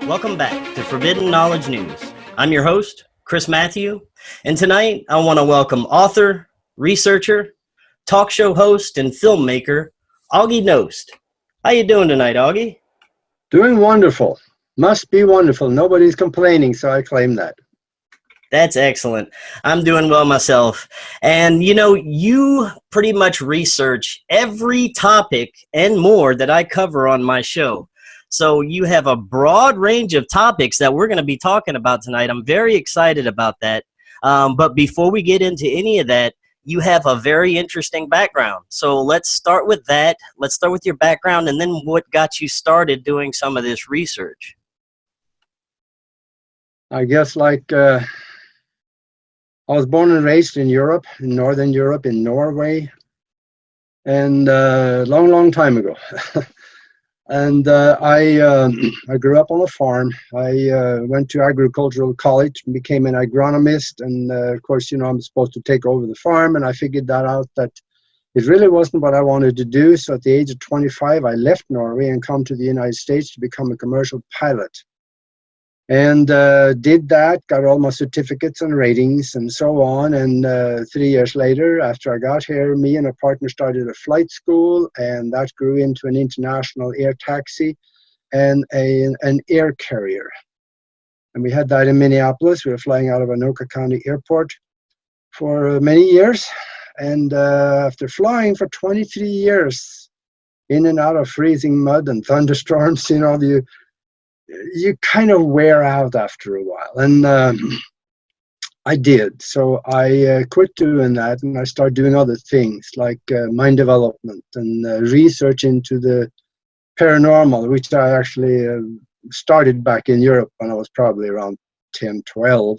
Welcome back to Forbidden Knowledge News. I'm your host, Chris Matthew, and tonight I want to welcome author, researcher, talk show host, and filmmaker, Aage Nost. How you doing tonight, Aage? Doing wonderful. Must be wonderful. Nobody's complaining, so I claim that. That's excellent. I'm doing well myself. And you pretty much research every topic and more that I cover on my show. So you have a broad range of topics that we're going to be talking about tonight. I'm very excited about that. But before we get into any of that, you have a very interesting background. So let's start with that. Let's start with your background and then what got you started doing some of this research. I guess I was born and raised in Europe, in Northern Europe, in Norway, and long time ago. And I grew up on a farm. I went to agricultural college and became an agronomist. And of course, I'm supposed to take over the farm. And I figured that out that it really wasn't what I wanted to do. So at the age of 25, I left Norway and come to the United States to become a commercial pilot. And did that, got all my certificates and ratings and so on. And 3 years later, after I got here, me and a partner started a flight school, and that grew into an international air taxi and an air carrier. And we had that in Minneapolis. We were flying out of Anoka County Airport for many years. And after flying for 23 years, in and out of freezing mud and thunderstorms, you kind of wear out after a while. And I did. So I quit doing that, and I started doing other things like mind development and research into the paranormal, which I actually started back in Europe when I was probably around 10, 12.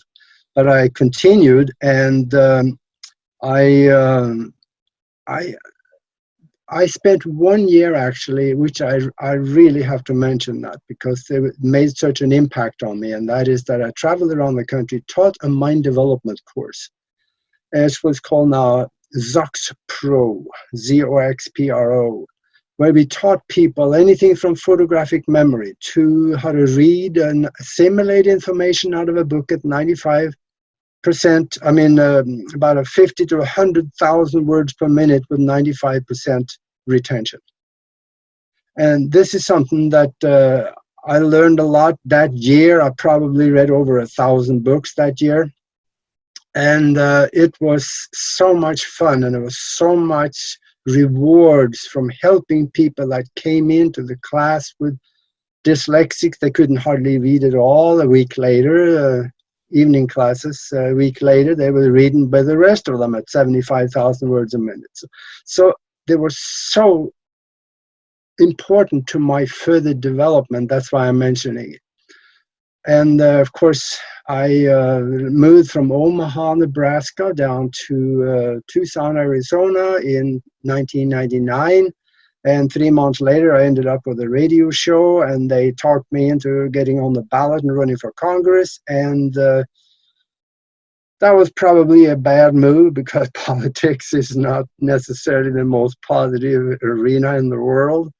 But I continued, and I spent 1 year actually, which I really have to mention that because they made such an impact on me, and that is that I traveled around the country, taught a mind development course. And it's what's called now ZOX Pro, ZOXPRO, where we taught people anything from photographic memory to how to read and assimilate information out of a book at 95%. About 50 to 100,000 words per minute with 95% retention. And this is something that I learned a lot that year. I probably read over 1,000 books that year. And it was so much fun, and it was so much rewards from helping people that came into the class with dyslexics. They couldn't hardly read at all. A week later, evening classes, a week later, they were reading by the rest of them at 75,000 words a minute. So they were so important to my further development. That's why I'm mentioning it. And of course, I moved from Omaha, Nebraska, down to Tucson, Arizona in 1999. And 3 months later, I ended up with a radio show, and they talked me into getting on the ballot and running for Congress. And that was probably a bad move because politics is not necessarily the most positive arena in the world.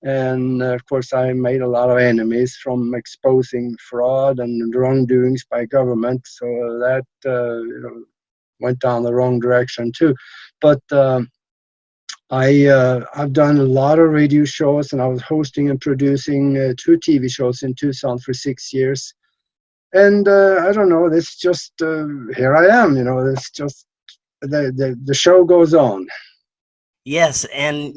And of course, I made a lot of enemies from exposing fraud and wrongdoings by government. So that went down the wrong direction too. But I've done a lot of radio shows, and I was hosting and producing 2 TV shows in Tucson for 6 years. And I don't know, it's just, here I am, it's just, the show goes on. Yes, and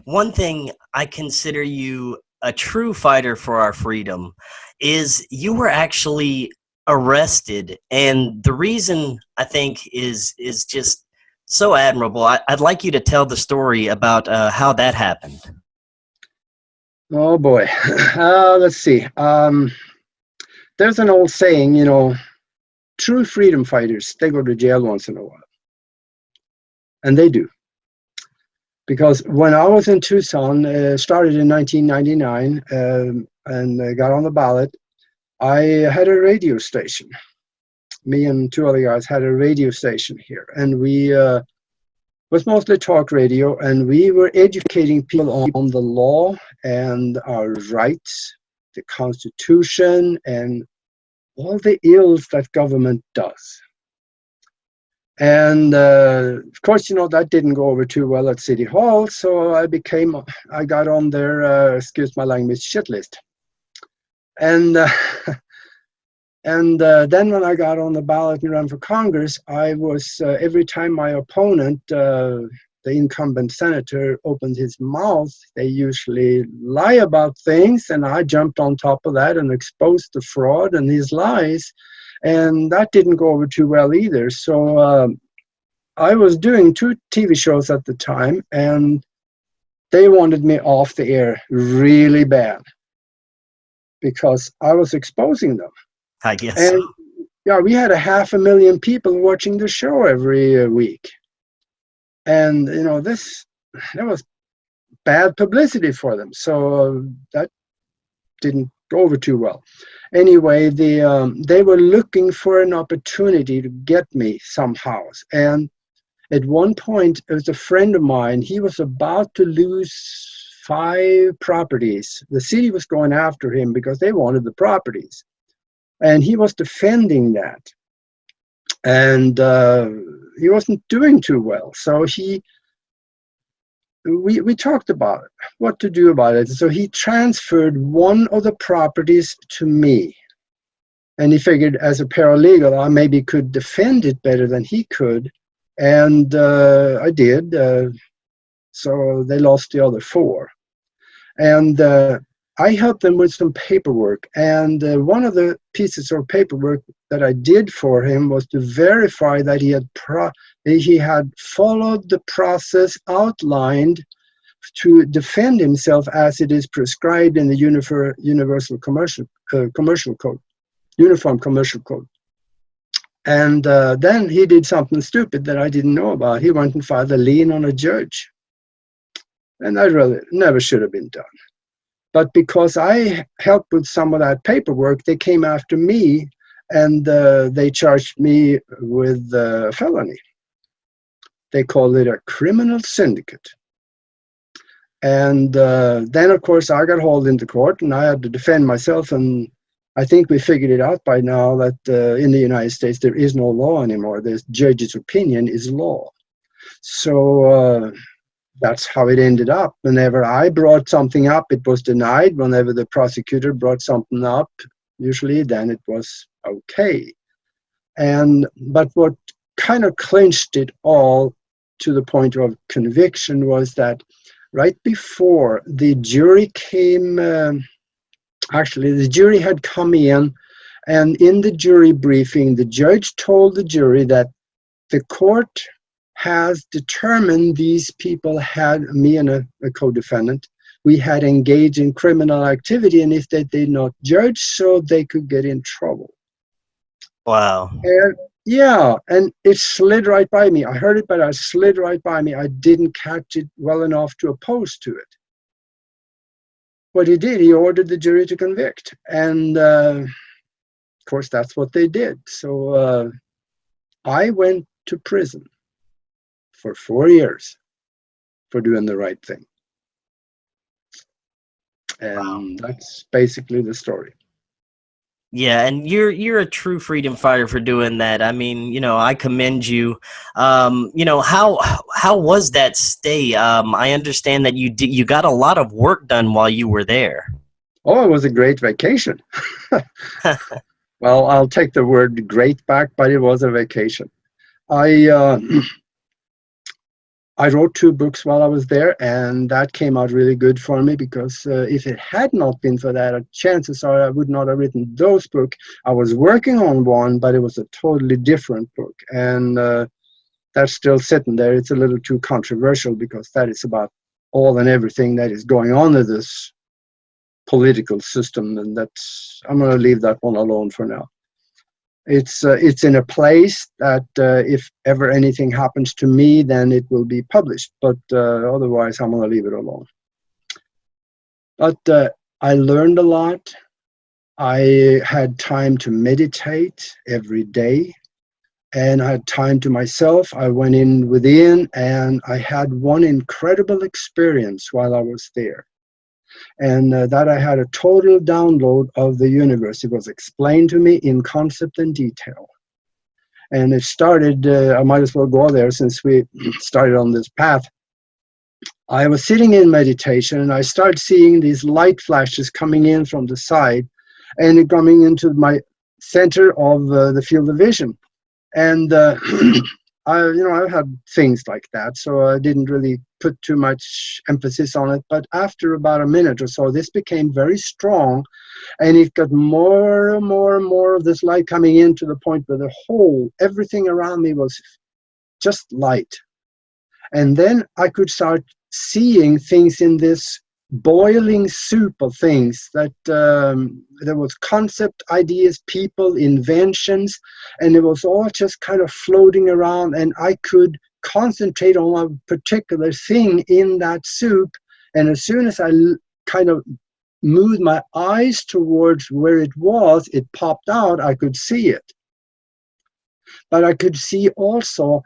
one thing I consider you a true fighter for our freedom is you were actually arrested, and the reason I think is just so admirable. I'd like you to tell the story about how that happened. Oh boy, let's see. There's an old saying, true freedom fighters, they go to jail once in a while. And they do. Because when I was in Tucson, started in 1999, and got on the ballot, I had a radio station. Me and 2 other guys had a radio station here, and we was mostly talk radio, and we were educating people on the law and our rights the Constitution, and all the ills that government does. And of course, that didn't go over too well at City Hall, so I got on their, excuse my language, shit list. And then when I got on the ballot and ran for Congress, I was, every time my opponent, the incumbent senator, opened his mouth, they usually lie about things, and I jumped on top of that and exposed the fraud and his lies, and that didn't go over too well either. So I was doing 2 TV shows at the time, and they wanted me off the air really bad because I was exposing them. I guess And so. yeah, we had 500,000 people watching the show every week. And, that was bad publicity for them. So that didn't go over too well. Anyway, they were looking for an opportunity to get me somehow. And at one point, it was a friend of mine. He was about to lose 5 properties. The city was going after him because they wanted the properties. And he was defending that. And he wasn't doing too well. So we talked about it, what to do about it. So he transferred one of the properties to me. And he figured as a paralegal, I maybe could defend it better than he could. And I did. So they lost the other 4. And I helped them with some paperwork. And one of the pieces of paperwork that I did for him was to verify that he had followed the process outlined to defend himself as it is prescribed in the Universal Commercial Code, Uniform Commercial Code. And then he did something stupid that I didn't know about. He went and filed a lien on a judge. And that really never should have been done. But because I helped with some of that paperwork, they came after me, and they charged me with a felony. They called it a criminal syndicate. And then, of course, I got hauled into court, and I had to defend myself. And I think we figured it out by now that in the United States, there is no law anymore. The judge's opinion is law. So that's how it ended up. Whenever I brought something up, it was denied. Whenever the prosecutor brought something up, usually then it was okay. But what kind of clinched it all to the point of conviction was that right before the jury came, actually the jury had come in, and in the jury briefing, the judge told the jury that the court has determined these people had, me and a co-defendant, we had engaged in criminal activity, and if they did not judge so, they could get in trouble. Wow. And yeah, and it slid right by me. I heard it, but it slid right by me. I didn't catch it well enough to oppose to it. What he did, he ordered the jury to convict. And of course, that's what they did. So I went to prison for 4 years for doing the right thing. And that's basically the story. Yeah, and you're a true freedom fighter for doing that. I mean, I commend you. How was that stay? I understand that you got a lot of work done while you were there. Oh, it was a great vacation. Well, I'll take the word great back, but it was a vacation. I wrote 2 books while I was there, and that came out really good for me because if it had not been for that, chances are I would not have written those books. I was working on one, but it was a totally different book, and that's still sitting there. It's a little too controversial because that is about all and everything that is going on in this political system, and I'm going to leave that one alone for now. It's in a place that if ever anything happens to me, then it will be published. But otherwise, I'm going to leave it alone. But I learned a lot. I had time to meditate every day, and I had time to myself. I went within, and I had one incredible experience while I was there. and that I had a total download of the universe. It was explained to me in concept and detail. And it started, I might as well go there since we started on this path. I was sitting in meditation and I started seeing these light flashes coming in from the side and coming into my center of the field of vision. And I've had things like that, so I didn't really put too much emphasis on it. But after about a minute or so, this became very strong, and it got more and more and more of this light coming in to the point where everything around me was just light. And then I could start seeing things in this boiling soup of things that there was concept, ideas, people, inventions, and it was all just kind of floating around, and I could concentrate on a particular thing in that soup. And as soon as I kind of moved my eyes towards where it was, it popped out. I could see it, but I could see also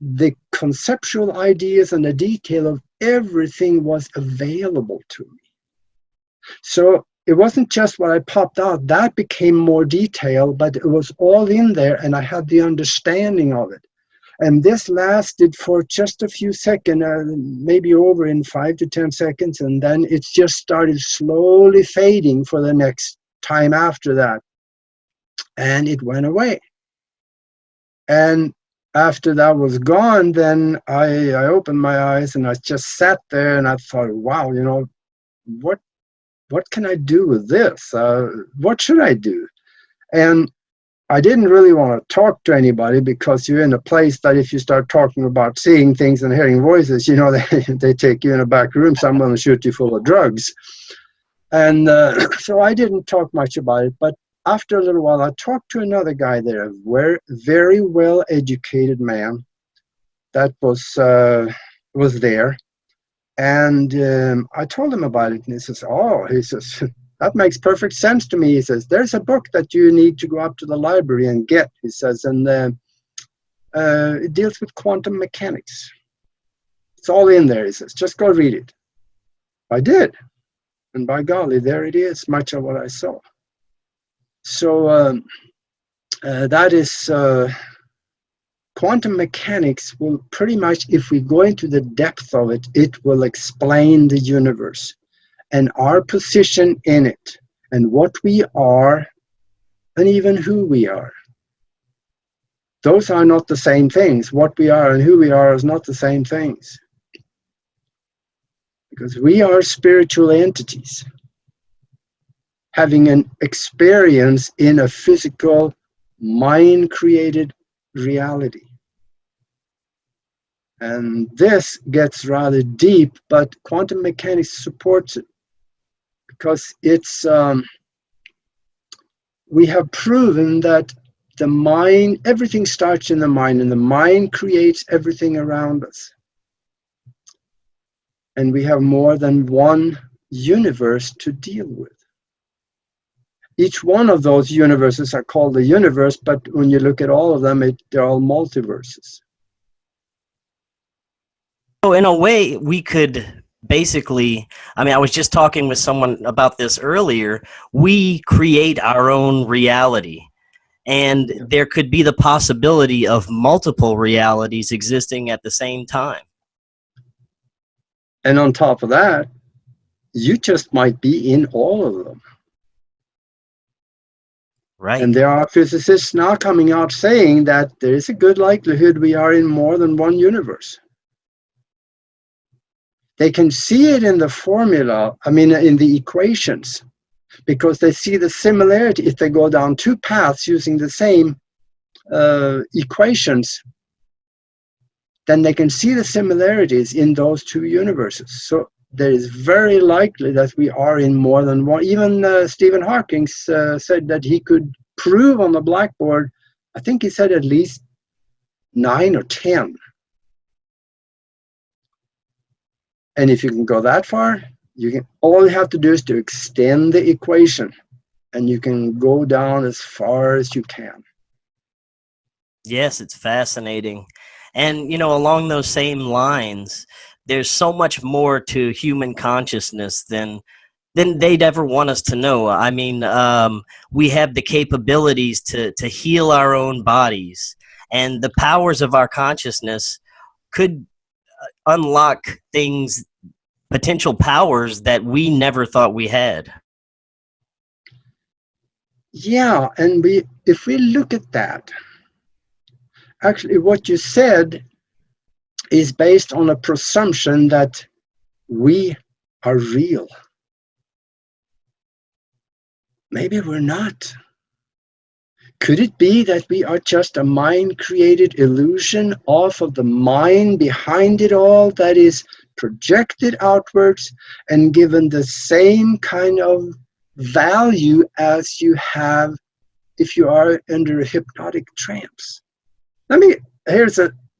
the conceptual ideas and the detail of everything was available to me. So it wasn't just what I popped out, that became more detailed, but it was all in there and I had the understanding of it. And this lasted for just a few seconds, maybe over in 5 to 10 seconds, and then it just started slowly fading for the next time after that. And it went away. And after that was gone, then I opened my eyes and I just sat there and I thought, wow, what can I do with this? What should I do? And I didn't really want to talk to anybody, because you're in a place that if you start talking about seeing things and hearing voices, they take you in a back room, someone will shoot you full of drugs. And so I didn't talk much about it, but after a little while, I talked to another guy there, a very well-educated man that was there. And I told him about it, and he says, that makes perfect sense to me. He says, there's a book that you need to go up to the library and get, he says, and it deals with quantum mechanics. It's all in there, he says, just go read it. I did, and by golly, there it is, much of what I saw. So that is quantum mechanics will pretty much, if we go into the depth of it, it will explain the universe and our position in it and what we are and even who we are. Those are not the same things. What we are and who we are is not the same things, because we are spiritual entities having an experience in a physical, mind-created reality. And this gets rather deep, but quantum mechanics supports it, because it's we have proven that the mind, everything starts in the mind, and the mind creates everything around us. And we have more than one universe to deal with. Each one of those universes are called the universe, but when you look at all of them, they're all multiverses. So in a way, we could basically, I was just talking with someone about this earlier, we create our own reality. And there could be the possibility of multiple realities existing at the same time. And on top of that, you just might be in all of them. Right. And there are physicists now coming out saying that there is a good likelihood we are in more than one universe. They can see it in the formula, in the equations, because they see the similarity. If they go down two paths using the same equations, then they can see the similarities in those two universes. So there is very likely that we are in more than one. Even Stephen Hawking said that he could prove on the blackboard, I think he said at least 9 or 10. And if you can go that far, all you have to do is to extend the equation, and you can go down as far as you can. Yes, it's fascinating. And, along those same lines, there's so much more to human consciousness than they'd ever want us to know. I mean, we have the capabilities to heal our own bodies, and the powers of our consciousness could unlock things, potential powers that we never thought we had. Yeah, and if we look at that, actually what you said is based on a presumption that we are real. Maybe we're not. Could it be that we are just a mind-created illusion off of the mind behind it all that is projected outwards and given the same kind of value as you have if you are under a hypnotic trance?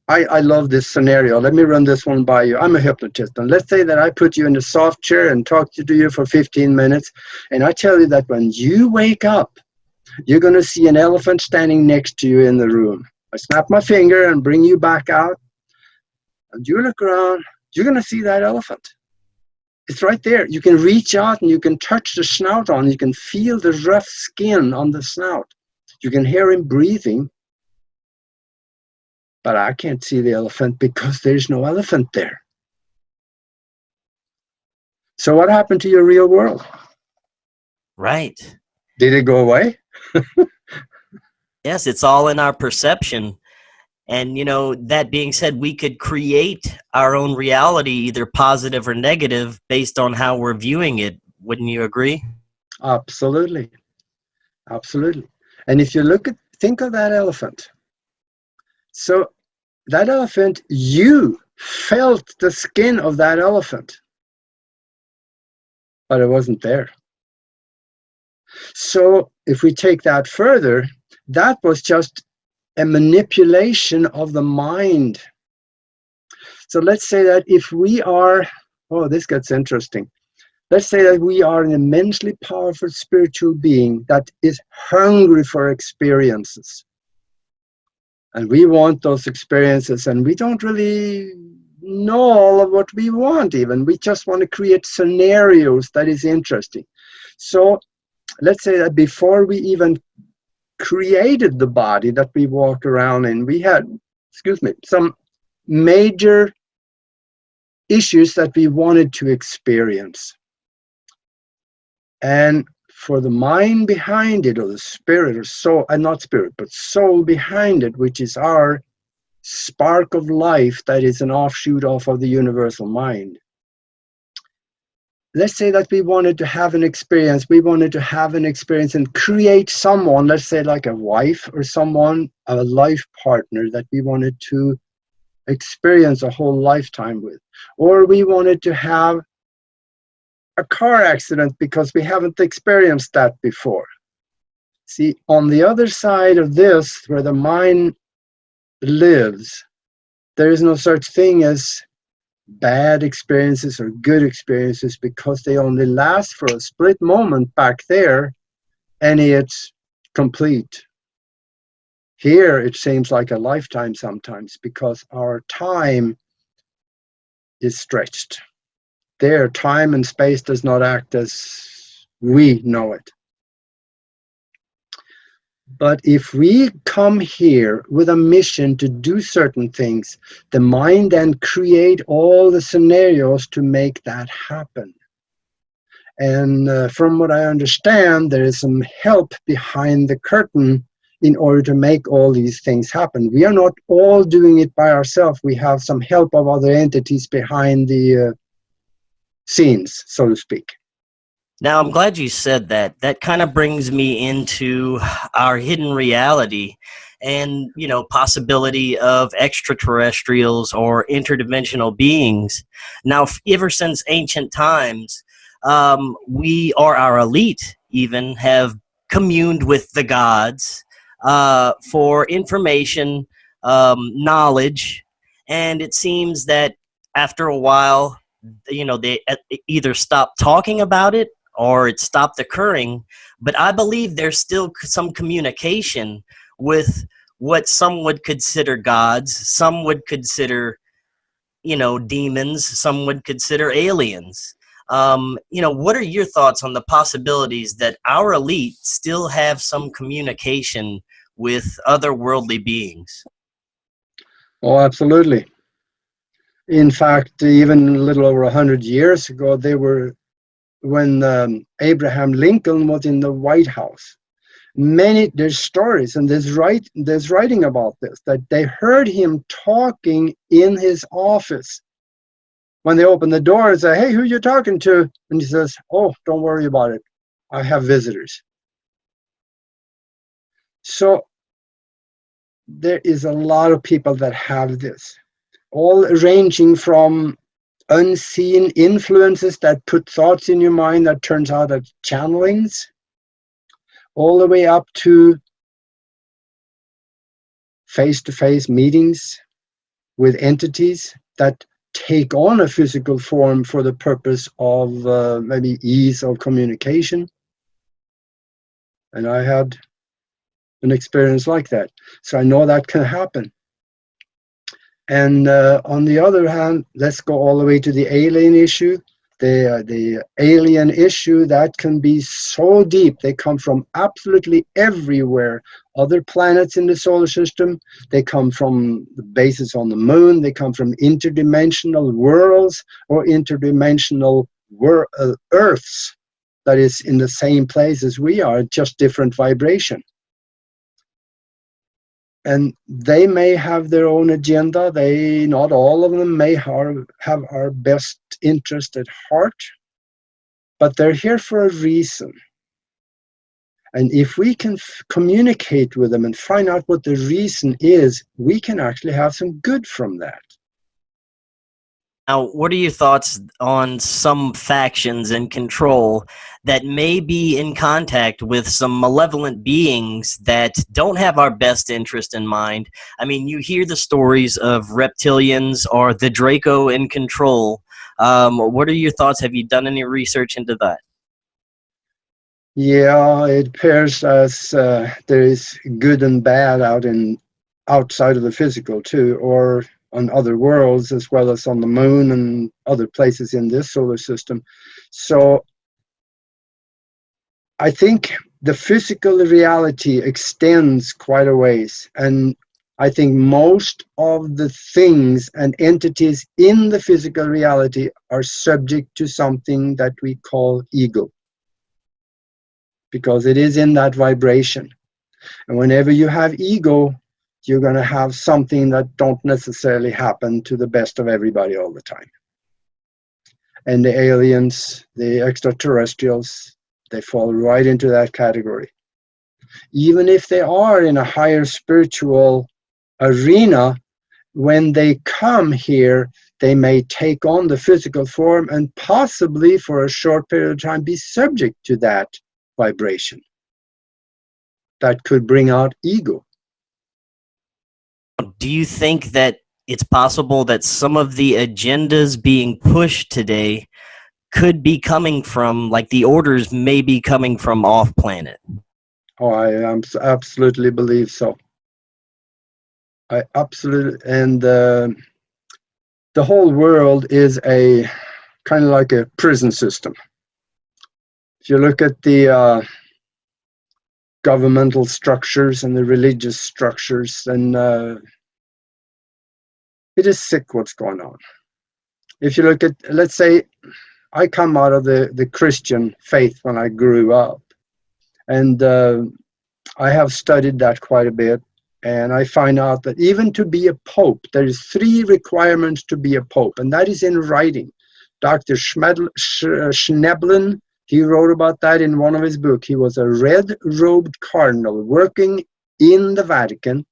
I love this scenario. Let me run this one by you. I'm a hypnotist, and let's say that I put you in a soft chair and talk to you for 15 minutes, and I tell you that when you wake up, you're going to see an elephant standing next to you in the room. I snap my finger and bring you back out, and you look around, you're going to see that elephant. It's right there. You can reach out and you can touch the snout on. You can feel the rough skin on the snout. You can hear him breathing. But I can't see the elephant because there's no elephant there. So what happened to your real world? Right. Did it go away? Yes, it's all in our perception. And, you know, that being said, we could create our own reality, either positive or negative, based on how we're viewing it. Wouldn't you agree? Absolutely. Absolutely. And if you think of that elephant. So that elephant, you felt the skin of that elephant, but it wasn't there. So if we take that further, that was just a manipulation of the mind. So let's say that if we are, oh, this gets interesting. Let's say that we are an immensely powerful spiritual being that is hungry for experiences. And we want those experiences, and we don't really know all of what we want even. We just want to create scenarios that is interesting. So let's say that before we even created the body that we walk around in, we had, some major issues that we wanted to experience. And for the mind behind it, or the spirit, or soul, not spirit, but soul behind it, which is our spark of life that is an offshoot off of the universal mind. Let's say that we wanted to have an experience. We wanted to have an experience and create someone, let's say like a wife or someone, a life partner that we wanted to experience a whole lifetime with. Or we wanted to have a car accident because we haven't experienced that before. See, on the other side of this, where the mind lives, there is no such thing as bad experiences or good experiences, because they only last for a split moment back there, and it's complete. Here, it seems like a lifetime sometimes, because our time is stretched. There, time and space does not act as we know it. But if we come here with a mission to do certain things, the mind then create all the scenarios to make that happen. And from what I understand, there is some help behind the curtain in order to make all these things happen. We are not all doing it by ourselves. We have some help of other entities behind the scenes, so to speak. Now, I'm glad you said that. That kind of brings me into our hidden reality and, you know, possibility of extraterrestrials or interdimensional beings. Now, ever since ancient times, we, or our elite even, have communed with the gods for information, knowledge, and it seems that after a while, you know, they either stopped talking about it or it stopped occurring. But I believe there's still some communication with what some would consider gods, some would consider demons. Some would consider aliens. What are your thoughts on the possibilities that our elite still have some communication with otherworldly beings? Oh, absolutely. In fact, even a little over 100 years ago, when Abraham Lincoln was in the White House. There's stories and there's writing about this, that they heard him talking in his office. When they opened the door and say, "Hey, who you talking to?" And he says, "Oh, don't worry about it. I have visitors." So there is a lot of people that have this, all ranging from unseen influences that put thoughts in your mind that turns out as channelings, all the way up to face-to-face meetings with entities that take on a physical form for the purpose of maybe ease of communication. And I had an experience like that. So I know that can happen. And on the other hand, let's go all the way to the alien issue. The alien issue, that can be so deep. They come from absolutely everywhere. Other planets in the solar system, they come from the bases on the moon, they come from interdimensional worlds or interdimensional Earths that is in the same place as we are, just different vibration. And they may have their own agenda. Not all of them may have our best interest at heart, but they're here for a reason. And if we can communicate with them and find out what the reason is, we can actually have some good from that. Now, what are your thoughts on some factions in control that may be in contact with some malevolent beings that don't have our best interest in mind? I mean, you hear the stories of reptilians or the Draco in control. What are your thoughts? Have you done any research into that? Yeah, it appears as there is good and bad outside of the physical too, or on other worlds as well as on the moon and other places in this solar system. So I think the physical reality extends quite a ways, and I think most of the things and entities in the physical reality are subject to something that we call ego, because it is in that vibration. And whenever you have ego, you're going to have something that don't necessarily happen to the best of everybody all the time. And the aliens, the extraterrestrials, they fall right into that category. Even if they are in a higher spiritual arena, when they come here, they may take on the physical form and possibly for a short period of time be subject to that vibration. That could bring out ego. Do you think that it's possible that some of the agendas being pushed today could be coming from, like the orders may be coming from off planet? Oh, I absolutely believe so. I absolutely, and the whole world is a kind of like a prison system. If you look at the governmental structures and the religious structures, then it is sick what's going on. If you look at, let's say, I come out of the Christian faith when I grew up, and I have studied that quite a bit, and I find out that even to be a pope, there is 3 requirements to be a pope, and that is in writing. Dr. Schneblin, he wrote about that in one of his books. He was a red-robed cardinal working in the Vatican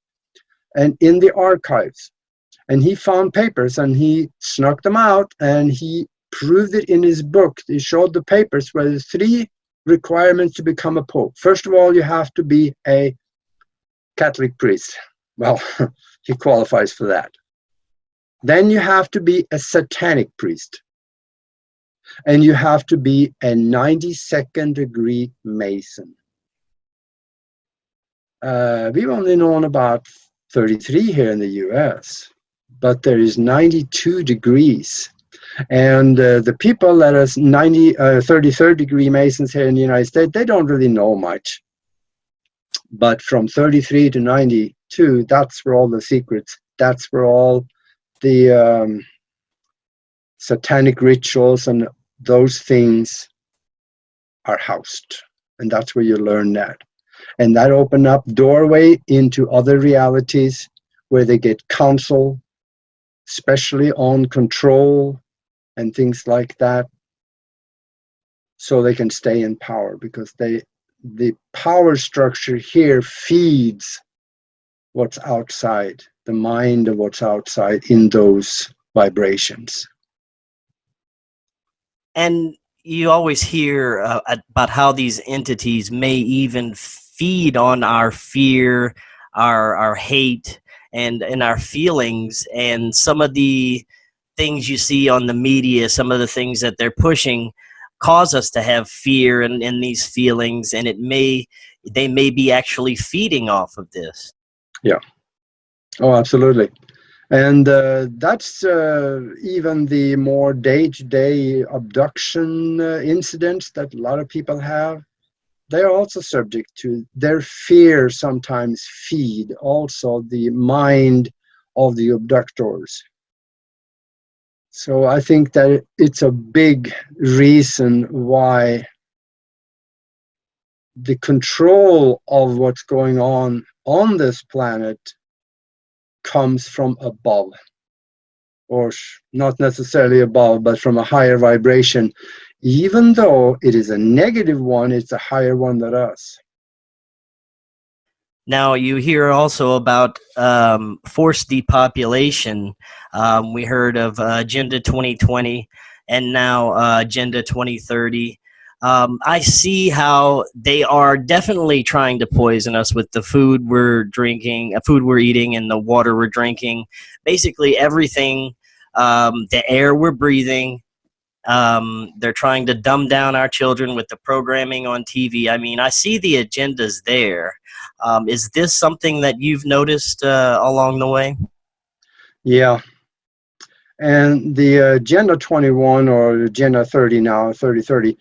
and in the archives. And he found papers and he snuck them out and he proved it in his book. He showed the papers where the 3 requirements to become a pope. First of all, you have to be a Catholic priest. Well, he qualifies for that. Then you have to be a satanic priest. And you have to be a 92nd degree Mason. We've only known about 33 here in the US. but there is 92 degrees. And the people that are 33rd degree Masons here in the United States, they don't really know much. But from 33 to 92, that's where all the secrets, that's where all the satanic rituals and those things are housed. And that's where you learn that. And that opened up doorway into other realities where they get counsel, especially on control and things like that, so they can stay in power, because the power structure here feeds what's outside, the mind of what's outside in those vibrations. And you always hear about how these entities may even feed on our fear, our hate, and our feelings, and some of the things you see on the media, some of the things that they're pushing cause us to have fear and these feelings, and they may be actually feeding off of this. Yeah. Oh, absolutely. And that's even the more day-to-day abduction incidents that a lot of people have. They're also subject to their fear. Sometimes feed also the mind of the abductors. So I think that it's a big reason why the control of what's going on this planet comes from above, or not necessarily above, but from a higher vibration. Even though it is a negative one, it's a higher one than us. Now, you hear also about forced depopulation. We heard of Agenda 2020 and now Agenda 2030. I see how they are definitely trying to poison us with the food we're drinking, food we're eating, and the water we're drinking. Basically everything, the air we're breathing. They're trying to dumb down our children with the programming on TV. I mean, I see the agendas there. Is this something that you've noticed along the way? Yeah. And the Agenda 21 or Agenda 30 now, 3030,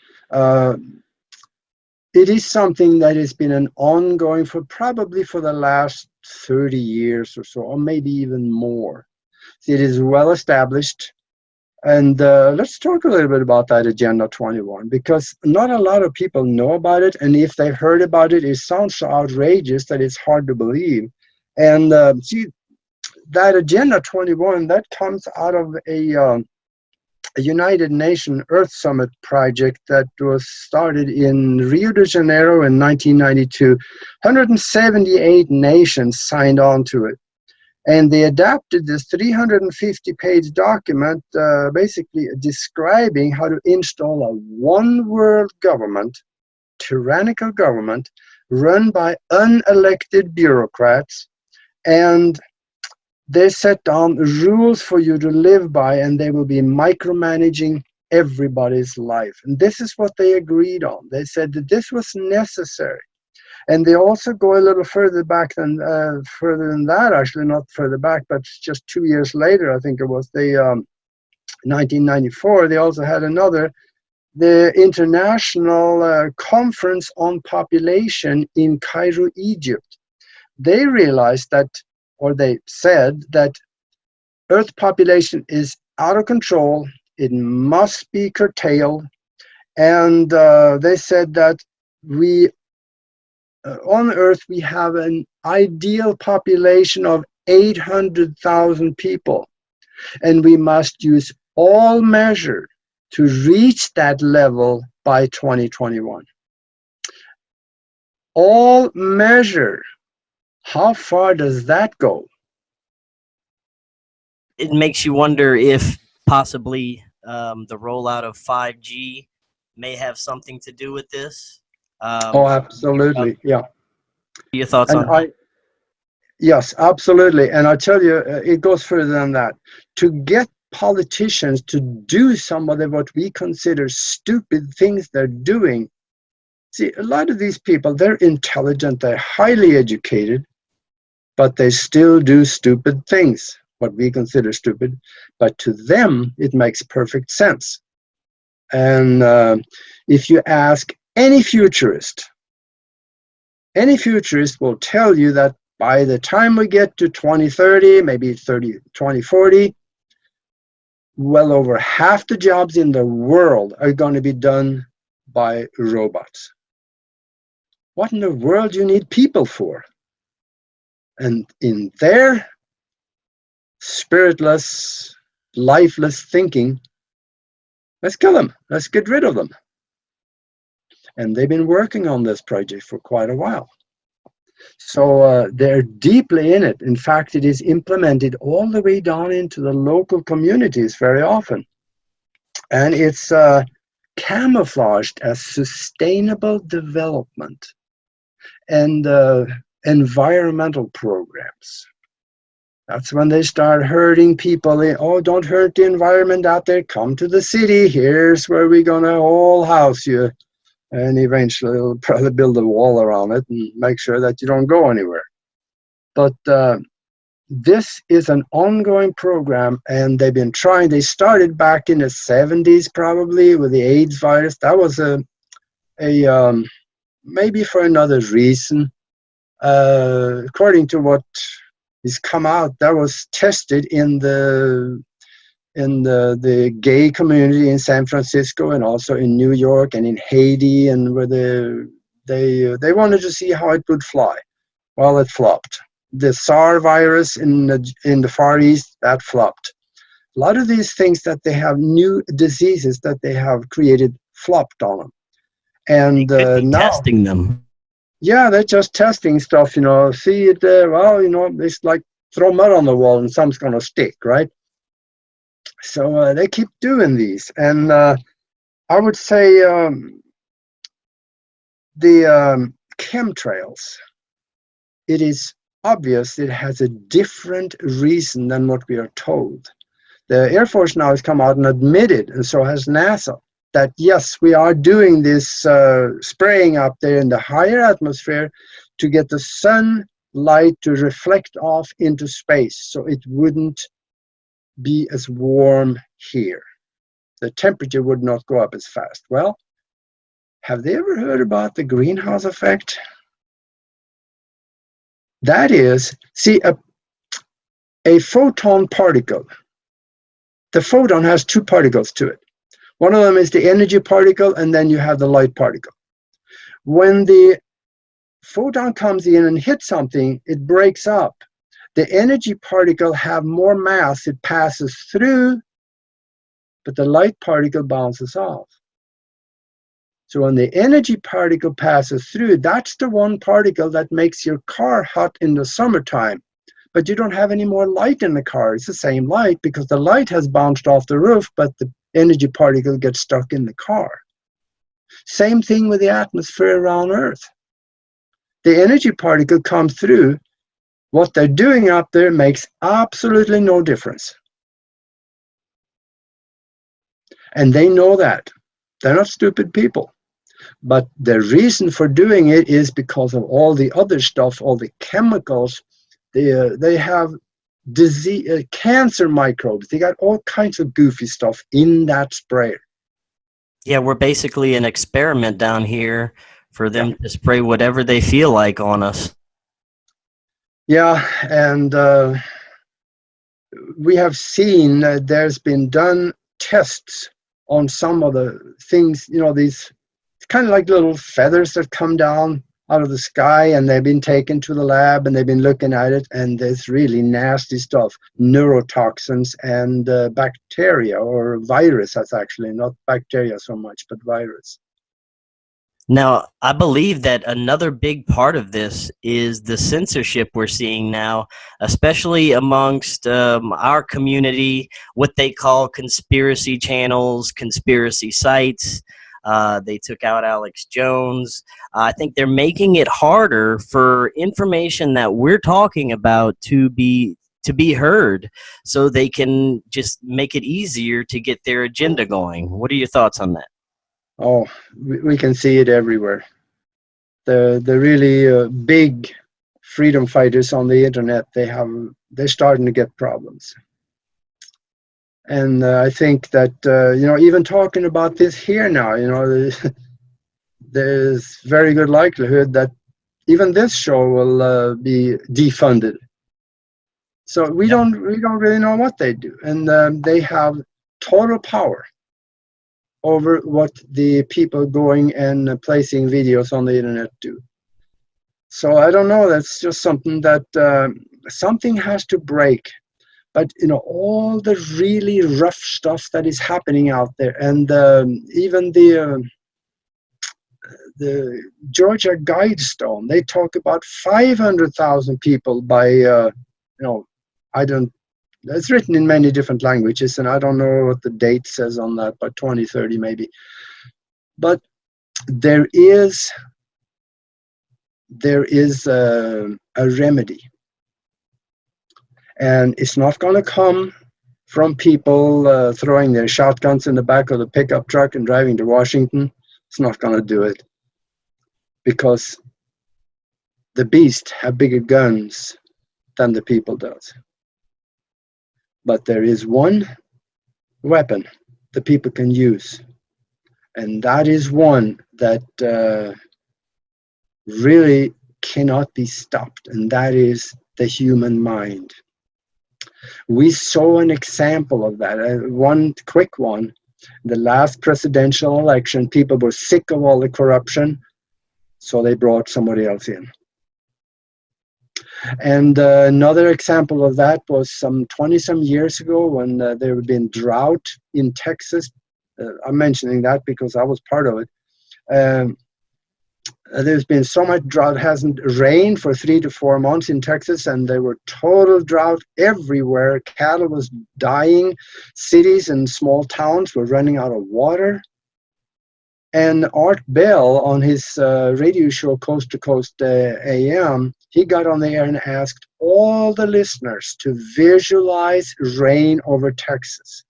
it is something that has been an ongoing probably for the last 30 years or so, or maybe even more. It is well established. And let's talk a little bit about that Agenda 21, because not a lot of people know about it. And if they heard about it, it sounds so outrageous that it's hard to believe. And see, that Agenda 21, that comes out of a United Nations Earth Summit project that was started in Rio de Janeiro in 1992. 178 nations signed on to it. And they adapted this 350-page document basically describing how to install a one-world government, tyrannical government, run by unelected bureaucrats. And they set down rules for you to live by, and they will be micromanaging everybody's life. And this is what they agreed on. They said that this was necessary. And they also go a little further back than that, actually, not further back, but just 2 years later, I think it was, 1994, they also had the International Conference on Population in Cairo, Egypt. They realized that, or they said that Earth population is out of control, it must be curtailed, and they said that on Earth, we have an ideal population of 800,000 people, and we must use all measure to reach that level by 2021. All measure. How far does that go? It makes you wonder if possibly the rollout of 5G may have something to do with this. Oh, absolutely, yeah. Your thoughts and on that? Yes, absolutely. And I tell you, it goes further than that. To get politicians to do some of what we consider stupid things they're doing. See, a lot of these people, they're intelligent, they're highly educated, but they still do stupid things. what we consider stupid, but to them it makes perfect sense. And if you ask any futurist will tell you that by the time we get to 2030, maybe 2040, well over half the jobs in the world are going to be done by robots. What in the world do you need people for? And in their spiritless, lifeless thinking, let's kill them. Let's get rid of them. And they've been working on this project for quite a while. So they're deeply in it. In fact, it is implemented all the way down into the local communities very often. And it's camouflaged as sustainable development and environmental programs. That's when they start hurting people. Oh, don't hurt the environment out there. Come to the city. Here's where we're going to all house you. And eventually they'll probably build a wall around it and make sure that you don't go anywhere. But this is an ongoing program, and they've been trying. They started back in the 70s probably with the AIDS virus. That was a maybe for another reason. According to what has come out, that was tested in the gay community in San Francisco and also in New York and in Haiti, and where they wanted to see how it would fly. Well, it flopped. The SARS virus in the Far East, that flopped. A lot of these things that they have, new diseases that they have created, flopped on them. And now testing them. Yeah, they're just testing stuff, see it, it's like throw mud on the wall and something's going to stick, right? So they keep doing these. And I would say the chemtrails, it is obvious it has a different reason than what we are told. The Air Force now has come out and admitted, and so has NASA, that yes, we are doing this spraying up there in the higher atmosphere to get the sunlight to reflect off into space so it wouldn't be as warm here. The temperature would not go up as fast. Well, have they ever heard about the greenhouse effect? That is, see, a photon particle. The photon has two particles to it. One of them is the energy particle, and then you have the light particle. When the photon comes in and hits something, it breaks up. The energy particle have more mass, it passes through, but the light particle bounces off. So when the energy particle passes through, that's the one particle that makes your car hot in the summertime. But you don't have any more light in the car. It's the same light because the light has bounced off the roof, but the energy particle gets stuck in the car. Same thing with the atmosphere around Earth. The energy particle comes through. What they're doing up there makes absolutely no difference. And they know that. They're not stupid people. But the reason for doing it is because of all the other stuff, all the chemicals. They have disease, cancer microbes. They got all kinds of goofy stuff in that sprayer. Yeah, we're basically an experiment down here for them to spray whatever they feel like on us. Yeah, and we have seen there's been done tests on some of the things, these kind of like little feathers that come down out of the sky, and they've been taken to the lab and they've been looking at it, and there's really nasty stuff, neurotoxins and bacteria or virus. That's actually not bacteria so much, but virus. Now, I believe that another big part of this is the censorship we're seeing now, especially amongst our community, what they call conspiracy channels, conspiracy sites. They took out Alex Jones. I think they're making it harder for information that we're talking about to be heard, so they can just make it easier to get their agenda going. What are your thoughts on that? Oh, we can see it everywhere. The really big freedom fighters on the internet, they're starting to get problems. And I think that, even talking about this here now, there's very good likelihood that even this show will be defunded. So we don't really know what they do, and they have total power over what the people going and placing videos on the internet do. So I don't know. That's just something that something has to break. But all the really rough stuff that is happening out there, and even the Georgia Guidestone, they talk about 500,000 people by I don't. It's written in many different languages, and I don't know what the date says on that, but 2030 maybe. But there is a remedy. And it's not going to come from people throwing their shotguns in the back of the pickup truck and driving to Washington. It's not going to do it, because the beast have bigger guns than the people does. But there is one weapon the people can use, and that is one that really cannot be stopped, and that is the human mind. We saw an example of that. One quick one, the last presidential election, people were sick of all the corruption, so they brought somebody else in. And another example of that was some 20-some years ago when there had been drought in Texas. I'm mentioning that because I was part of it. There's been so much drought, hasn't rained for 3 to 4 months in Texas, and there were total drought everywhere. Cattle was dying. Cities and small towns were running out of water. And Art Bell, on his radio show Coast to Coast AM, he got on the air and asked all the listeners to visualize rain over Texas.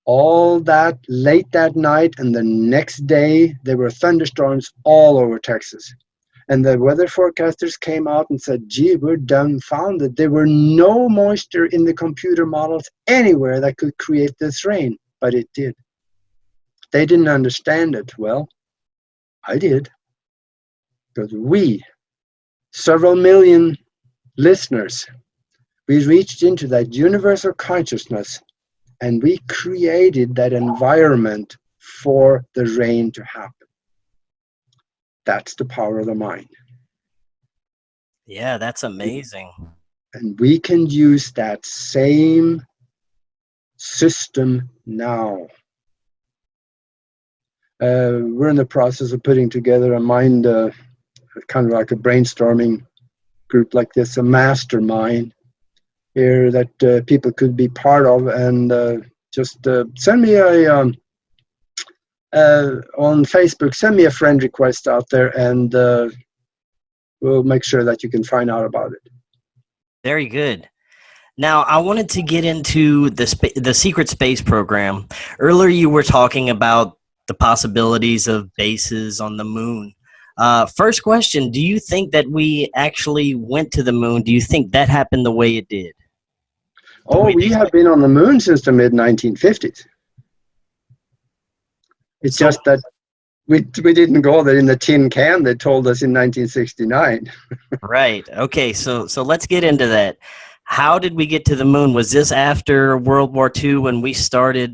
All that late that night, and the next day there were thunderstorms all over Texas. And the weather forecasters came out and said, gee, we're dumbfounded. There were no moisture in the computer models anywhere that could create this rain, but it did. They didn't understand it. Well, I did, because we, several million listeners, we reached into that universal consciousness, and we created that environment for the rain to happen. That's the power of the mind. Yeah, that's amazing. And we can use that same system now. We're in the process of putting together a mind, kind of like a brainstorming group like this, a mastermind here that people could be part of, and just send me on Facebook, send me a friend request out there, and we'll make sure that you can find out about it. Very good. Now, I wanted to get into the secret space program. Earlier, you were talking about the possibilities of bases on the moon. First question, do you think that we actually went to the moon? Do you think that happened the way it did? Oh, we have been on the moon since the mid-1950s. It's just that we didn't go there in the tin can they told us in 1969. Right. Okay, so let's get into that. How did we get to the moon? Was this after World War II when we started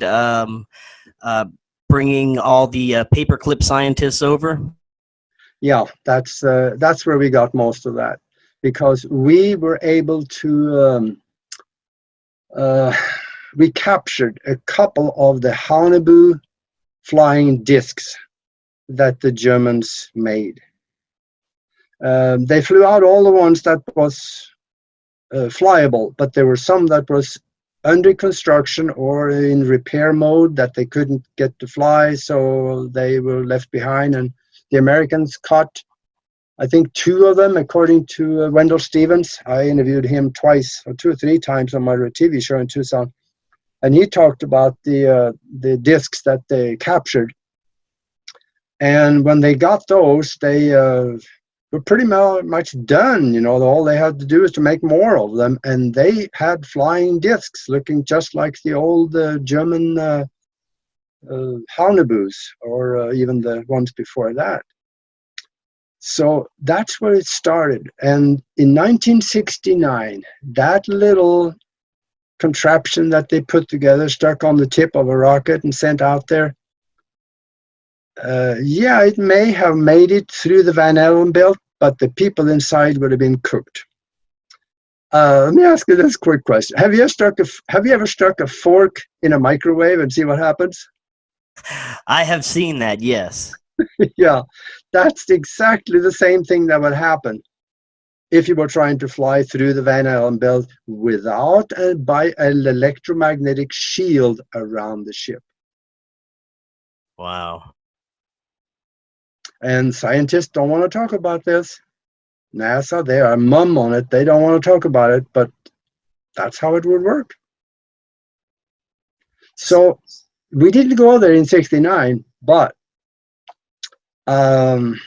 bringing all the paperclip scientists over? Yeah, that's where we got most of that, because we were able to we captured a couple of the Haunebu flying discs that the Germans made. They flew out all the ones that was flyable, but there were some that was under construction or in repair mode that they couldn't get to fly, so they were left behind. And the Americans caught, I think, 2 of them, according to Wendell Stevens. I interviewed him twice or 2 or 3 times on my TV show in Tucson, and he talked about the discs that they captured. And when they got those, they were pretty much done. You know, all they had to do is to make more of them, and they had flying discs looking just like the old German Haunebus, or even the ones before that. So that's where it started. And in 1969, that little contraption that they put together, stuck on the tip of a rocket and sent out there, yeah, it may have made it through the Van Allen belt, but the people inside would have been cooked. Let me ask you this quick question: Have you ever stuck a fork in a microwave and see what happens? I have seen that, yes. Yeah, that's exactly the same thing that would happen if you were trying to fly through the Van Allen belt without an electromagnetic shield around the ship. Wow. And scientists don't want to talk about this. NASA, they are mum on it. They don't want to talk about it, but that's how it would work. So we didn't go there in 69, but on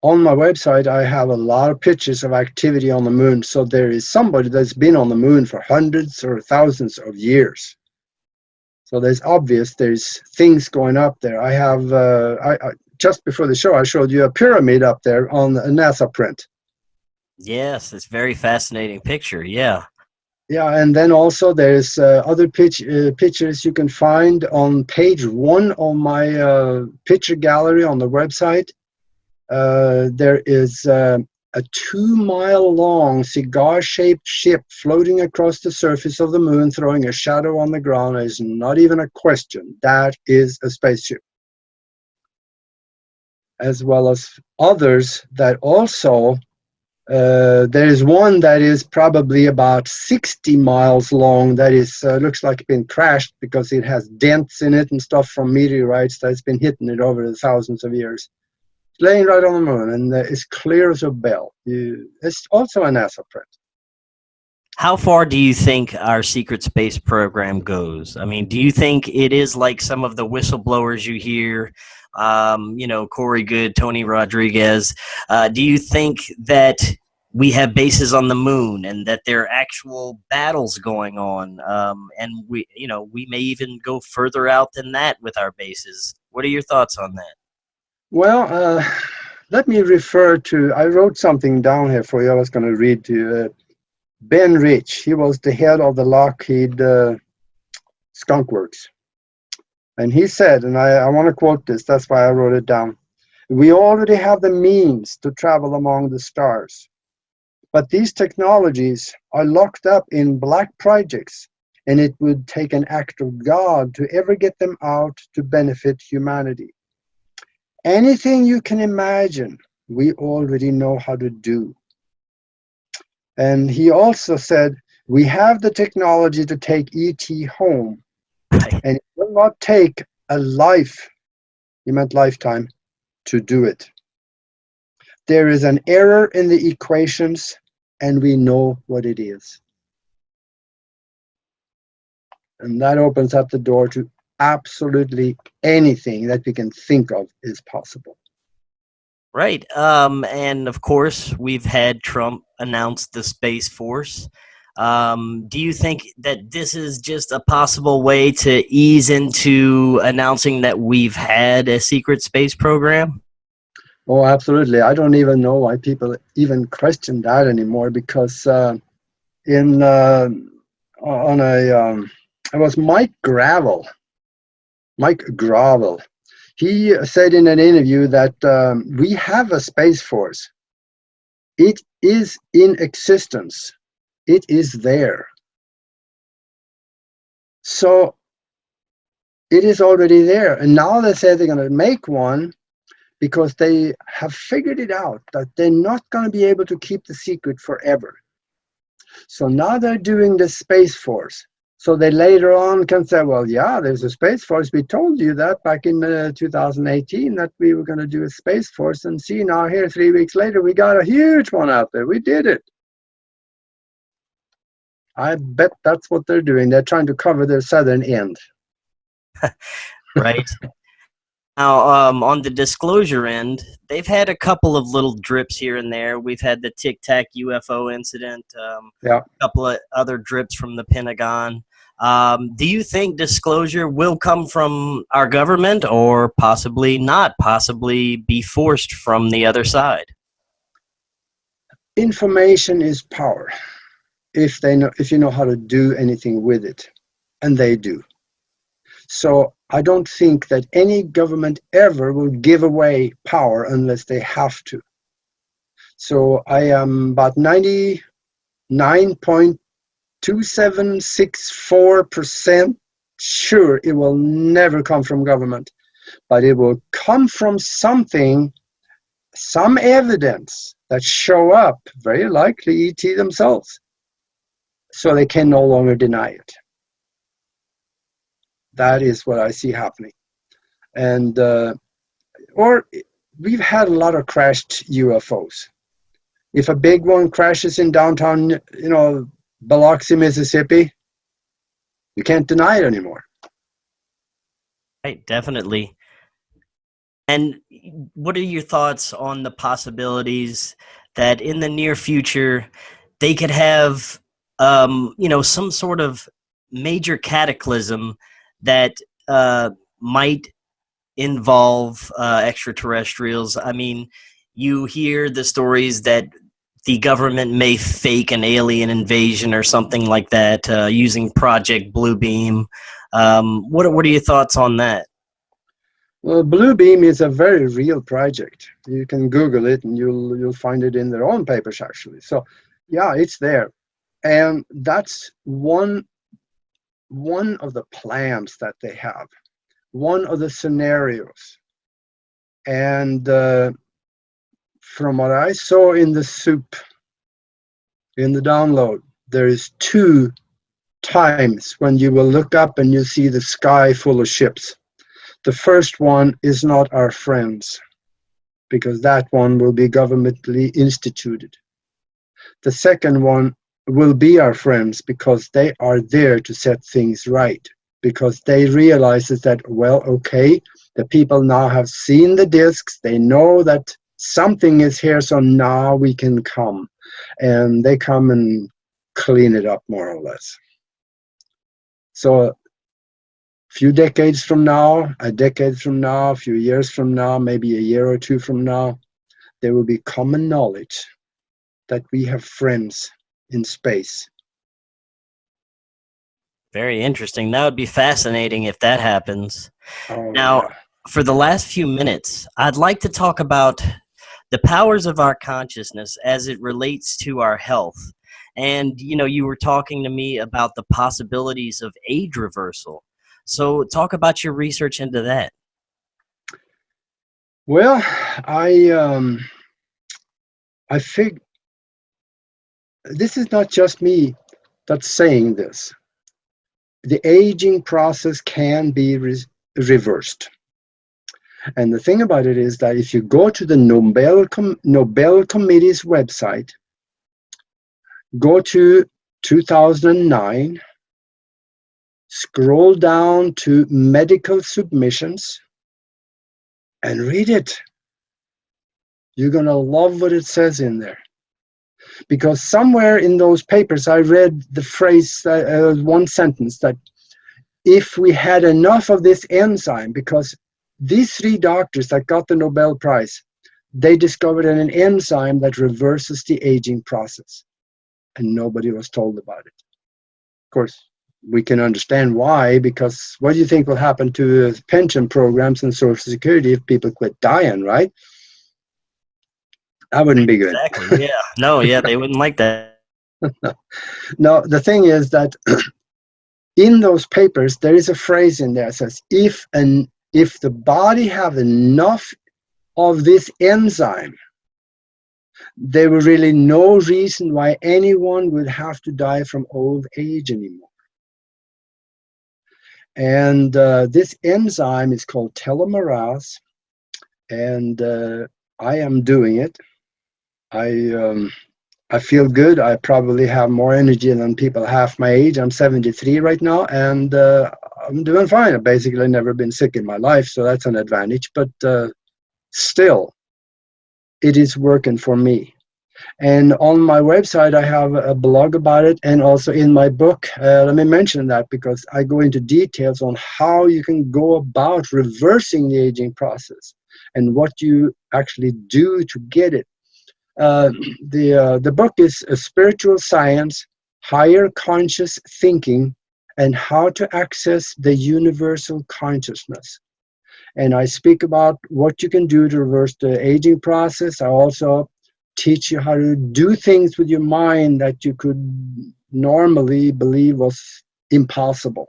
my website, I have a lot of pictures of activity on the moon. So there is somebody that's been on the moon for hundreds or thousands of years. So there's things going up there. I have, just before the show, I showed you a pyramid up there on a NASA print. Yes, it's a very fascinating picture. Yeah. Yeah, and then also there's other pictures you can find on page 1 of my picture gallery on the website. There is a 2-mile-long cigar-shaped ship floating across the surface of the moon, throwing a shadow on the ground. There's not even a question. That is a spaceship. As well as others that also, there is one that is probably about 60 miles long that is looks like it's been crashed because it has dents in it and stuff from meteorites that's been hitting it over the thousands of years. It's laying right on the moon, and it's clear as a bell. It's also a NASA print. How far do you think our secret space program goes? I mean, do you think it is like some of the whistleblowers you hear, Cory Good, Tony Rodriguez? Do you think that we have bases on the moon and that there are actual battles going on? And we may even go further out than that with our bases. What are your thoughts on that? Well, let me refer to, I wrote something down here for you. I was going to read to you. Ben Rich, he was the head of the Lockheed Skunk Works. And he said, and I want to quote this, that's why I wrote it down: "We already have the means to travel among the stars, but these technologies are locked up in black projects, and it would take an act of God to ever get them out to benefit humanity. Anything you can imagine, we already know how to do." And he also said, "We have the technology to take ET home, and it will not take a life," he meant lifetime, "to do it. There is an error in the equations, and we know what it is." And that opens up the door to absolutely anything that we can think of is possible. Right. And of course, we've had Trump announce the Space Force. Do you think that this is just a possible way to ease into announcing that we've had a secret space program? Oh, absolutely. I don't even know why people even question that anymore, because in on a it was Mike Gravel. He said in an interview that we have a space force. It is in existence. It is there. So it is already there. And now they say they're going to make one because they have figured it out that they're not going to be able to keep the secret forever. So now they're doing the Space Force. So they later on can say, well, yeah, there's a Space Force. We told you that back in 2018 that we were going to do a Space Force. And see, now here 3 weeks later, we got a huge one out there. We did it. I bet that's what they're doing. They're trying to cover their southern end. Right. Now, on the disclosure end, they've had a couple of little drips here and there. We've had the Tic Tac UFO incident, Yeah. a couple of other drips from the Pentagon. Do you think disclosure will come from our government, or possibly not, possibly be forced from the other side? Information is power if you know how to do anything with it, and they do. So I don't think that any government ever will give away power unless they have to. So I am about 99.2764% sure it will never come from government, but it will come from something, some evidence that show up, very likely ET themselves, so they can no longer deny it. That is what I see happening. And or we've had a lot of crashed UFOs. If a big one crashes in downtown, Biloxi, Mississippi, you can't deny it anymore. Right, definitely. And what are your thoughts on the possibilities that in the near future they could have, some sort of major cataclysm that might involve extraterrestrials? I mean, you hear the stories that the government may fake an alien invasion or something like that using Project Bluebeam. What are your thoughts on that? Well, Bluebeam is a very real project. You can Google it and you'll find it in their own papers, actually. So yeah, it's there. And that's one of the plans that they have, one of the scenarios. And from what I saw in the soup, in the download, there is 2 times when you will look up and you see the sky full of ships. The first one is not our friends, because that one will be governmentally instituted. The second one will be our friends, because they are there to set things right, because they realize that, well, okay, the people now have seen the discs, they know that something is here, so now we can come. And they come and clean it up, more or less. So a few decades from now, a decade from now, a few years from now, maybe a year or 2 from now, there will be common knowledge that we have friends in space. Very interesting. That would be fascinating if that happens. Oh, Now, yeah. for the last few minutes, I'd like to talk about the powers of our consciousness as it relates to our health. And, you were talking to me about the possibilities of age reversal. So talk about your research into that. Well, I fig. This is not just me that's saying this. The aging process can be reversed. And the thing about it is that if you go to the Nobel Committee's website, go to 2009, scroll down to medical submissions, and read it. You're going to love what it says in there. Because somewhere in those papers, I read the phrase, one sentence, that if we had enough of this enzyme, because these 3 doctors that got the Nobel Prize, they discovered an enzyme that reverses the aging process. And nobody was told about it. Of course, we can understand why, because what do you think will happen to pension programs and Social Security if people quit dying, right? That wouldn't be good. Exactly, yeah. No, yeah, they wouldn't like that. No, the thing is that in those papers, there is a phrase in there that says, if the body have enough of this enzyme, there were really no reason why anyone would have to die from old age anymore. And this enzyme is called telomeres, and I am doing it. I feel good. I probably have more energy than people half my age. I'm 73 right now, and I'm doing fine. I've basically never been sick in my life, so that's an advantage. But still, it is working for me. And on my website, I have a blog about it, and also in my book. Let me mention that because I go into details on how you can go about reversing the aging process and what you actually do to get it. The book is a Spiritual Science, Higher Conscious Thinking, and How to Access the Universal Consciousness. And I speak about what you can do to reverse the aging process. I also teach you how to do things with your mind that you could normally believe was impossible.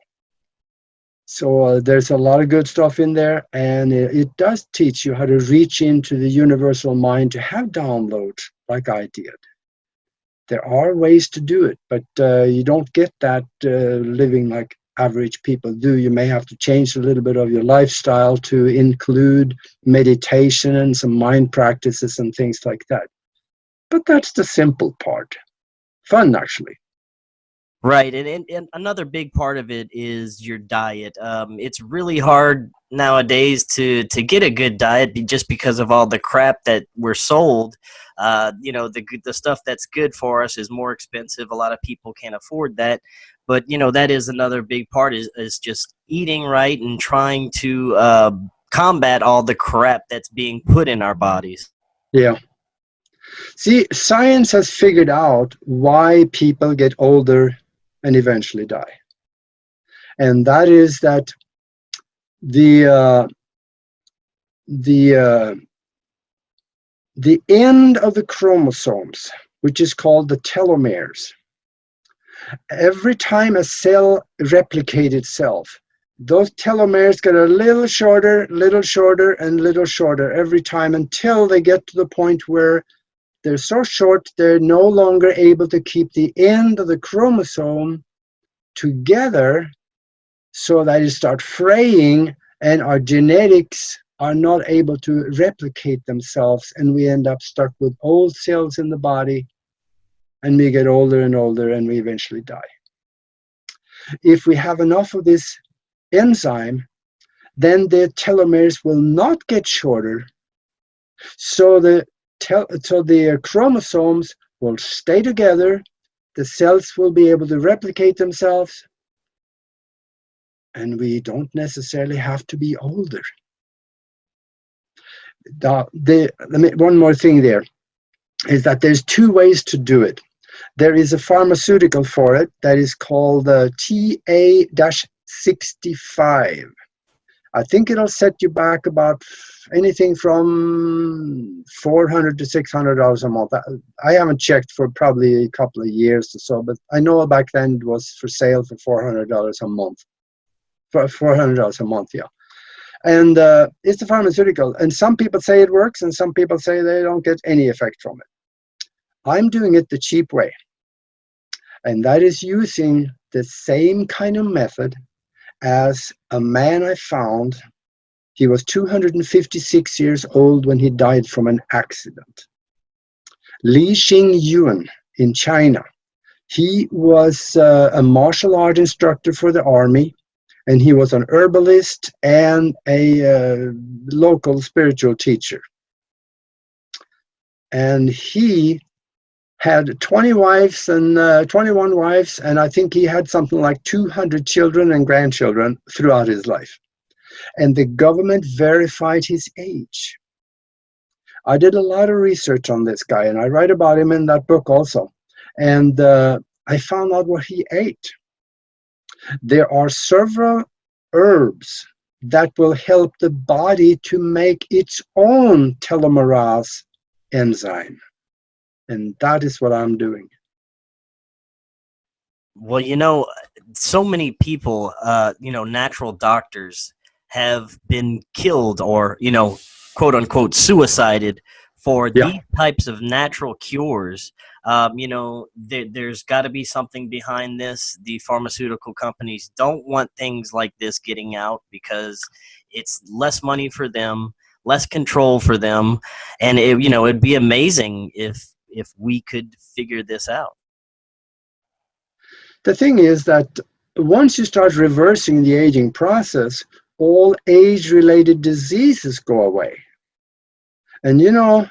So there's a lot of good stuff in there, and it does teach you how to reach into the universal mind to have downloads like I did. There are ways to do it, but you don't get that living like average people do. You may have to change a little bit of your lifestyle to include meditation and some mind practices and things like that. But that's the simple part. Fun, actually. Right, and another big part of it is your diet. It's really hard nowadays to get a good diet just because of all the crap that we're sold. The stuff that's good for us is more expensive. A lot of people can't afford that, but that is another big part is just eating right and trying to combat all the crap that's being put in our bodies. Yeah. See, science has figured out why people get older and eventually die. And that is that the end of the chromosomes, which is called the telomeres, every time a cell replicates itself, those telomeres get a little shorter, and little shorter every time until they get to the point where they're so short they're no longer able to keep the end of the chromosome together, so that it starts fraying and our genetics are not able to replicate themselves, and we end up stuck with old cells in the body, and we get older and older and we eventually die. If we have enough of this enzyme, then the telomeres will not get shorter, so the chromosomes will stay together, the cells will be able to replicate themselves, and we don't necessarily have to be older. One more thing there is that there's two ways to do it. There is a pharmaceutical for it that is called TA-65. I think it'll set you back about anything from $400 to $600 a month. I haven't checked for probably a couple of years or so, but I know back then it was for sale for $400 a month. For $400 a month, yeah. And it's a pharmaceutical. And some people say it works, and some people say they don't get any effect from it. I'm doing it the cheap way. And that is using the same kind of method as a man I found. He was 256 years old when he died from an accident. Li Xingyuan in China. He was a martial art instructor for the army, and he was an herbalist and a local spiritual teacher. And he had 20 wives and 21 wives, and I think he had something like 200 children and grandchildren throughout his life. And the government verified his age. I did a lot of research on this guy, and I write about him in that book also. And I found out what he ate. There are several herbs that will help the body to make its own telomerase enzyme. And that is what I'm doing. Well, so many people, natural doctors have been killed or, quote unquote, suicided for these types of natural cures. There's got to be something behind this. The pharmaceutical companies don't want things like this getting out because it's less money for them, less control for them, and it'd be amazing if we could figure this out. The thing is that once you start reversing the aging process, all age-related diseases go away. And you know,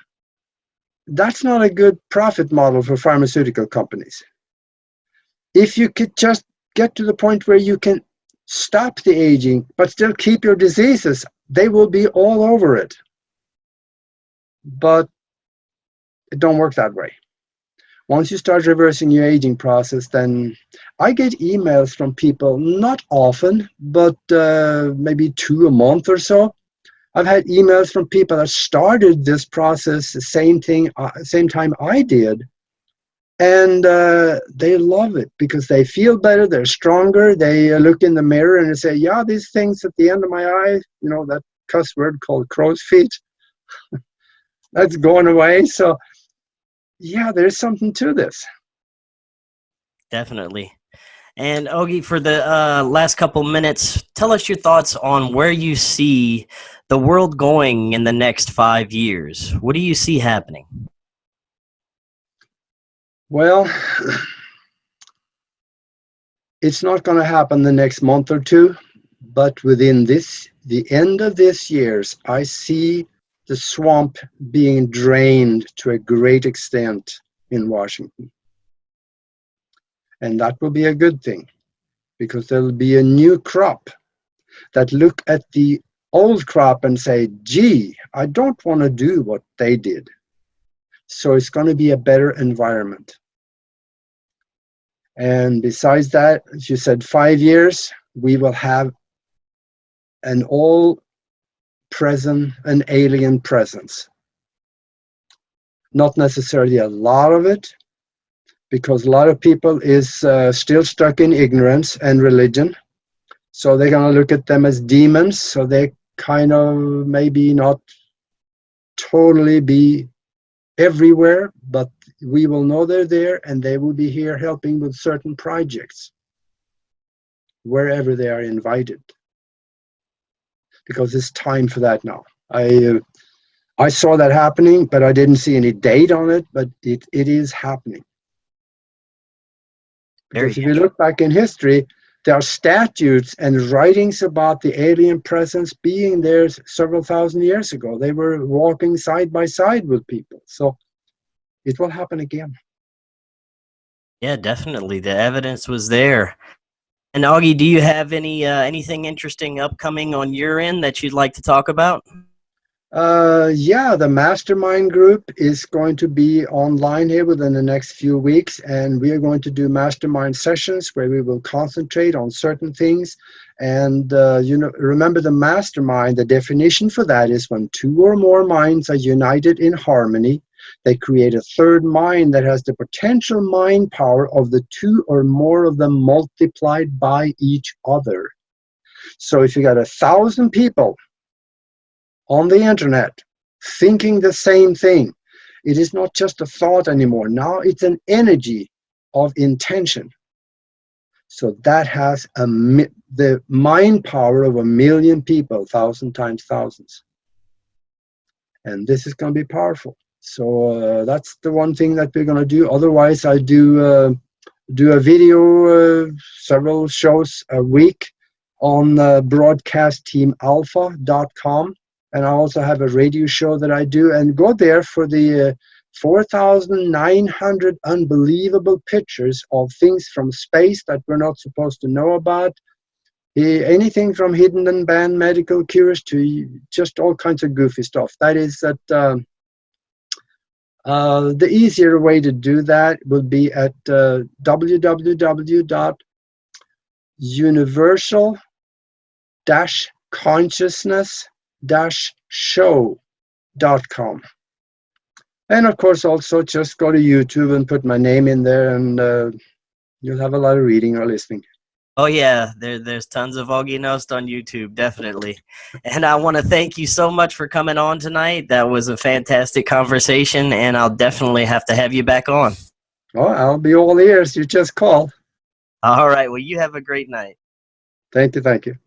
that's not a good profit model for pharmaceutical companies. If you could just get to the point where you can stop the aging, but still keep your diseases, they will be all over it. But it don't work that way. Once you start reversing your aging process, then I get emails from people, not often, but maybe 2 a month or so. I've had emails from people that started this process the same time I did. And they love it because they feel better, they're stronger, they look in the mirror and they say, yeah, these things at the end of my eye, you know, that cuss word called crow's feet, that's going away. So yeah, there's something to this. Definitely. And Aage, for the last couple minutes, tell us your thoughts on where you see the world going in the next 5 years. What do you see happening? Well, it's not going to happen the next month or two, but within the end of this year, I see the swamp being drained to a great extent in Washington. And that will be a good thing, because there will be a new crop that look at the old crop and say, gee, I don't want to do what they did. So it's going to be a better environment. And besides that, as you said, 5 years, we will have an all-present, an alien presence. Not necessarily a lot of it, because a lot of people is still stuck in ignorance and religion. So they're going to look at them as demons. So they kind of maybe not totally be everywhere, but we will know they're there, and they will be here helping with certain projects wherever they are invited, because it's time for that now. I saw that happening, but I didn't see any date on it, but it is happening. Because if you look back in history, there are statutes and writings about the alien presence being there several thousand years ago. They were walking side by side with people. So it will happen again. Yeah, definitely. The evidence was there. And Aage, do you have anything interesting upcoming on your end that you'd like to talk about? Yeah, the mastermind group is going to be online here within the next few weeks, and we are going to do mastermind sessions where we will concentrate on certain things. And you know, remember the mastermind, the definition for that is when 2 or more minds are united in harmony, they create a third mind that has the potential mind power of the 2 or more of them multiplied by each other. So if you got 1,000 people on the internet thinking the same thing, it is not just a thought anymore. Now it's an energy of intention. So that has the mind power of 1,000,000 people, 1,000 times thousands. And this is going to be powerful. So that's the one thing that we're going to do. Otherwise, I do a video, several shows a week on broadcastteamalpha.com. And I also have a radio show that I do, and go there for the 4,900 unbelievable pictures of things from space that we're not supposed to know about. Anything from hidden and banned medical cures to just all kinds of goofy stuff. That is at the easier way to do that would be at www.universal-consciousness-show.com. And of course, also just go to YouTube and put my name in there, and you'll have a lot of reading or listening. Oh yeah, there's tons of Aage Nost on YouTube, definitely. And I want to thank you so much for coming on tonight. That was a fantastic conversation, and I'll definitely have to have you back on. Oh, I'll be all ears. You just call. All right, well, you have a great night. Thank you.